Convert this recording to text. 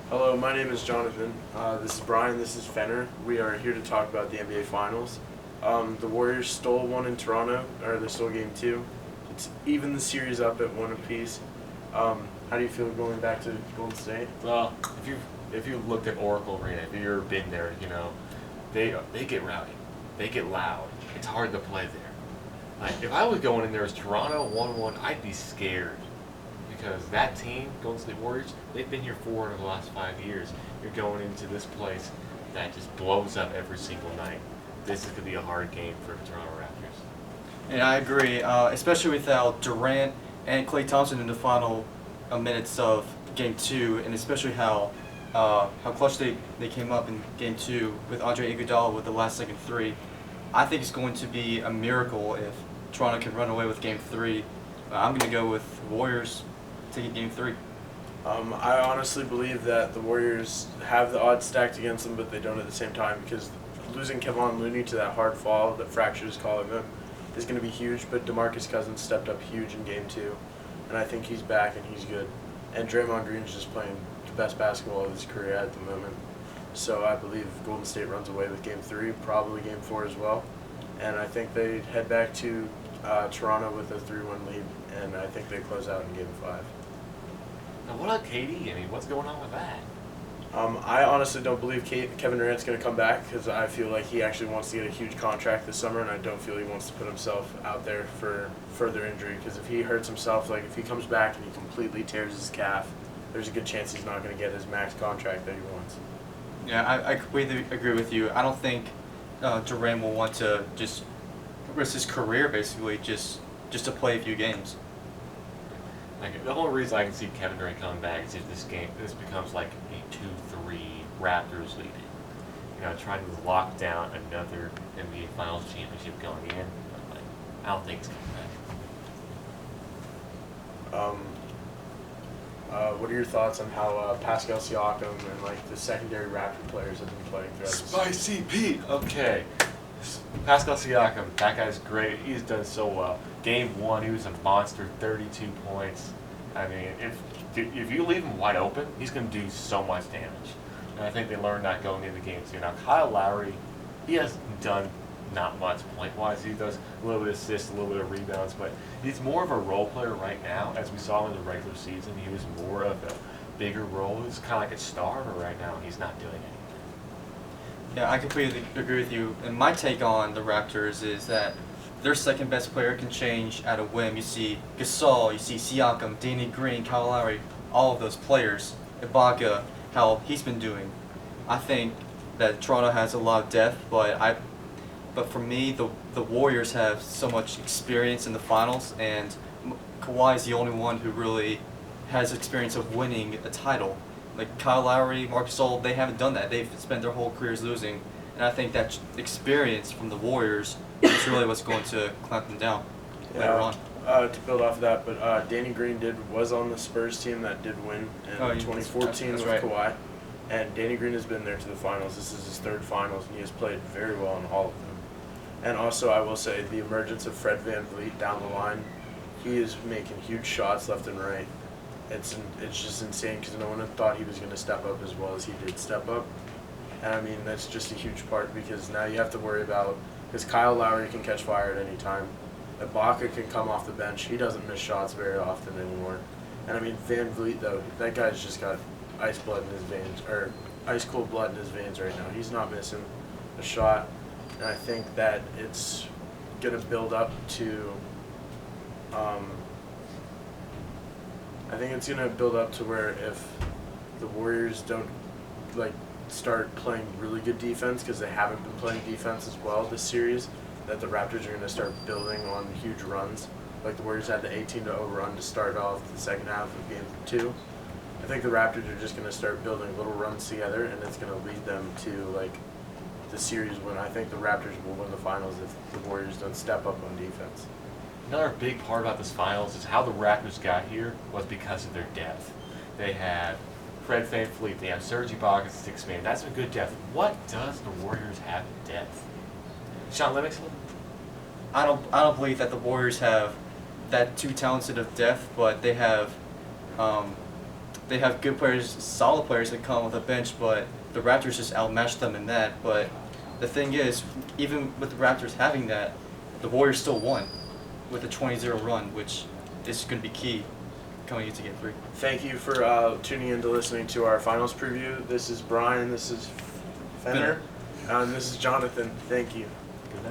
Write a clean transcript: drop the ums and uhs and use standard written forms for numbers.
Hello, my name is Jonathan. This is Brian. This is Fenner. We are here to talk about the NBA Finals. The Warriors stole one in Toronto, or they stole game two. It's even the series up at one apiece. How do you feel going back to Golden State? Well, if you've looked at Oracle Arena, if you've ever been there, they get rowdy, they get loud. It's hard to play there. Like if I was going in there as Toronto 1-1, I'd be scared because that team, Golden State Warriors, they've been here 4 of the last 5 years. You're going into this place that just blows up every single night. This is gonna be a hard game for the Toronto Raptors. And I agree, especially without Durant and Klay Thompson in the final minutes of Game 2, and especially how clutch they came up in Game 2 with Andre Iguodala with the last-second three. I think it's going to be a miracle if Toronto can run away with Game 3. I'm going to go with Warriors taking Game 3. I honestly believe that the Warriors have the odds stacked against them, but they don't at the same time because losing Kevon Looney to that hard fall that fractured his collarbone is going to be huge. But DeMarcus Cousins stepped up huge in Game 2, and I think he's back and he's good. And Draymond Green's just playing the best basketball of his career at the moment. So I believe Golden State runs away with Game 3, probably Game 4 as well. And I think they head back to Toronto with a 3-1 lead, and I think they close out in Game 5. Now, what about KD? I mean, what's going on with that? I honestly don't believe Kevin Durant's going to come back because I feel like he actually wants to get a huge contract this summer, and I don't feel he wants to put himself out there for further injury because if he hurts himself, like if he comes back and he completely tears his calf, there's a good chance he's not going to get his max contract that he wants. Yeah, I completely agree with you. I don't think Durant will want to just risk his career basically just to play a few games. Like the whole reason I can see Kevin Durant coming back is if this becomes like a 2-3 Raptors leading. Trying to lock down another NBA Finals championship going in. But like, I don't think it's coming back. What are your thoughts on how Pascal Siakam and like the secondary Raptor players have been playing throughout this season? Spicy Pete. Okay. Pascal Siakam, that guy's great. He's done so well. Game 1, he was a monster, 32 points. I mean, if you leave him wide open, he's going to do so much damage. And I think they learned that going into Game 2. Now, Kyle Lowry, he hasn't done not much point-wise. He does a little bit of assists, a little bit of rebounds, but he's more of a role player right now. As we saw in the regular season, he was more of a bigger role. He's kind of like a star, but right now he's not doing anything. Yeah, I completely agree with you. And my take on the Raptors is that their second best player can change at a whim. You see Gasol, you see Siakam, Danny Green, Kyle Lowry, all of those players. Ibaka, how he's been doing. I think that Toronto has a lot of depth, but for me, the Warriors have so much experience in the finals, and Kawhi is the only one who really has experience of winning a title. Like Kyle Lowry, Marc Gasol, they haven't done that. They've spent their whole careers losing, and I think that experience from the Warriors is really what's going to clamp them down later on. To build off of that, but Danny Green was on the Spurs team that did win in 2014 that's with right. Kawhi, and Danny Green has been there to the finals. This is his third finals, and he has played very well in all of them. And also, I will say, the emergence of Fred VanVleet down the line, he is making huge shots left and right. It's just insane because no one had thought he was going to step up as well as he did step up. And I mean, that's just a huge part because now you have to worry about, because Kyle Lowry can catch fire at any time. Ibaka can come off the bench. He doesn't miss shots very often anymore. And I mean, VanVleet, though, that guy's just got ice blood in his veins, or ice cold blood in his veins right now. He's not missing a shot. And I think that it's going to build up to, where if the Warriors don't start playing really good defense because they haven't been playing defense as well this series, that the Raptors are going to start building on huge runs. Like the Warriors had the 18-0 run to start off the second half of Game 2. I think the Raptors are just going to start building little runs together, and it's going to lead them to the series win. I think the Raptors will win the finals if the Warriors don't step up on defense. Another big part about this finals is how the Raptors got here was because of their depth. They have Fred VanVleet, they have Serge Ibaka as sixth man. That's some good depth. What does the Warriors have in depth? Sean Livingston? I don't believe that the Warriors have that too talented of depth, but they have they have good players, solid players that come with a bench, but the Raptors just outmatched them in that. But the thing is, even with the Raptors having that, the Warriors still won with a 20-0 run, which is going to be key coming into Game 3. Thank you for tuning in to listening to our finals preview. This is Brian, this is Fenner, and this is Jonathan. Thank you.